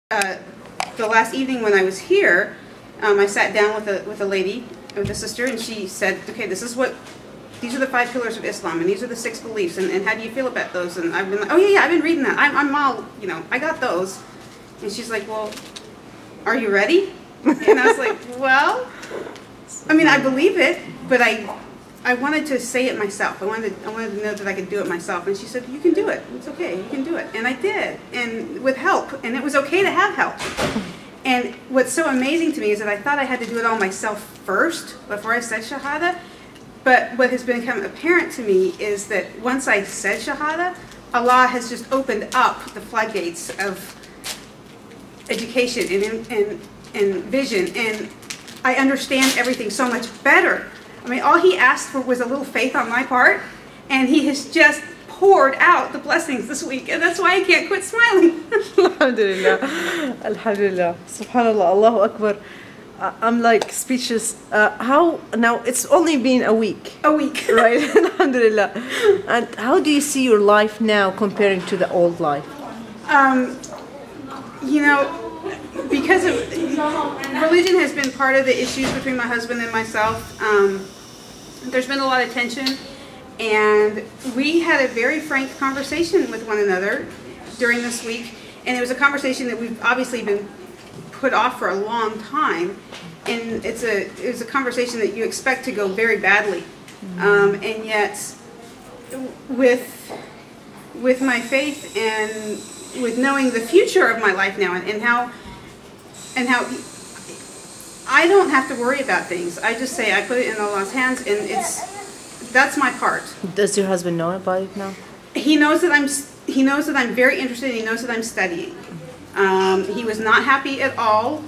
The last evening when I was here, I sat down with a lady, with a sister, and she said, okay, these are the 5 pillars of Islam, and these are the 6 beliefs, and how do you feel about those? And I've been like, oh yeah, I've been reading that. I'm all, I got those. And she's like, well, are you ready? And I was like, well, I mean, I believe it, but I wanted to say it myself. I wanted to know that I could do it myself. And she said, you can do it. It's okay. You can do it. And I did, and with help. And it was okay to have help. And what's so amazing to me is that I thought I had to do it all myself first before I said Shahada. But what has become apparent to me is that once I said Shahada, Allah has just opened up the floodgates of education and vision. And I understand everything so much better. I mean, all he asked for was a little faith on my part, and he has just poured out the blessings this week, and that's why I can't quit smiling. Alhamdulillah. Alhamdulillah. Subhanallah. Allahu Akbar. I'm like speechless. How now? It's only been a week. A week, right? Alhamdulillah. And how do you see your life now comparing to the old life? Because religion has been part of the issues between my husband and myself. There's been a lot of tension, and we had a very frank conversation with one another during this week, and it was a conversation that we've obviously been put off for a long time, and it was a conversation that you expect to go very badly, and yet with my faith and with knowing the future of my life now and how I don't have to worry about things. I just say I put it in Allah's hands, and that's my part. Does your husband know about it now? He knows that I'm very interested. He knows that I'm studying. He was not happy at all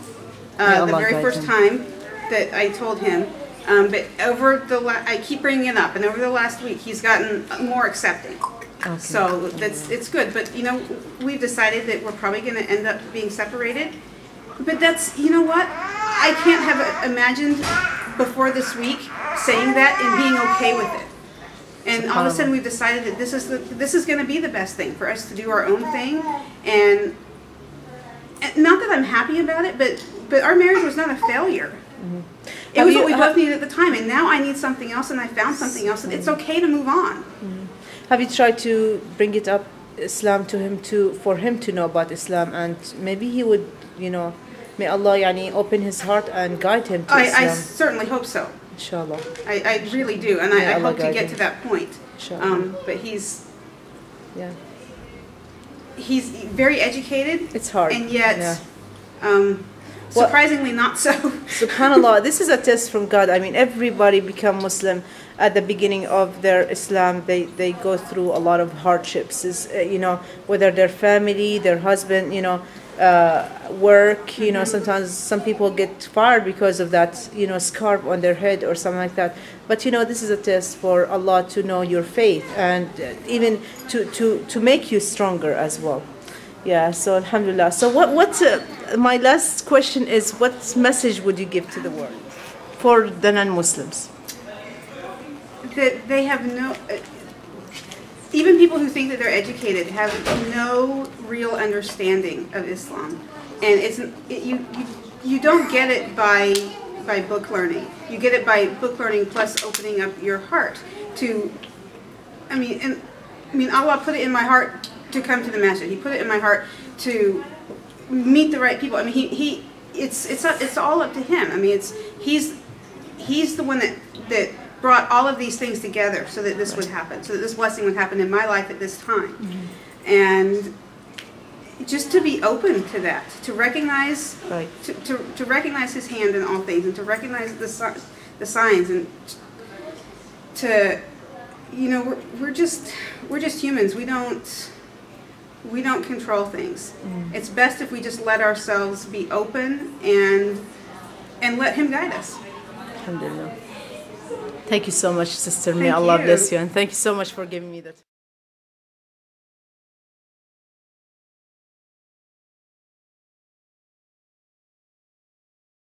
the very first time that I told him. But I keep bringing it up, and over the last week he's gotten more accepting. Okay. So it's good. But we've decided that we're probably going to end up being separated. But that's, what? I can't have imagined before this week saying that and being okay with it. And all of a sudden we've decided that this is going to be the best thing for us to do our own thing. And not that I'm happy about it, but our marriage was not a failure. Mm-hmm. It was what we both needed at the time, and now I need something else, and I found something else, and it's okay to move on. Mm-hmm. Have you tried to bring it up, Islam, to him, for him to know about Islam, and maybe he would, may Allah open his heart and guide him to Islam? I certainly hope so. Inshallah. I really do, and I hope to get to that point. But he's very educated. It's hard. And yet, surprisingly not so. Subhanallah, this is a test from God. I mean, everybody become Muslim at the beginning of their Islam. They go through a lot of hardships. Whether their family, their husband, work. Sometimes some people get fired because of that. Scarf on their head or something like that. But this is a test for Allah to know your faith and even to make you stronger as well. Yeah, so alhamdulillah. So what my last question is, what message would you give to the world for the non-Muslims? That they have even people who think that they're educated have no real understanding of Islam. And you don't get it by book learning. You get it by book learning plus opening up your heart to, Allah put it in my heart to come to the masjid. He put it in my heart to meet the right people. I mean, it's all up to him. I mean, he's the one that brought all of these things together so that this would happen, so that this blessing would happen in my life at this time. Mm-hmm. And just to be open to that, to recognize, to recognize his hand in all things, and to recognize the signs, and to, we're just humans. We don't control things. Mm. It's best if we just let ourselves be open and let him guide us. Alhamdulillah. Thank you so much, sister. May Allah bless you, and thank you so much for giving me that.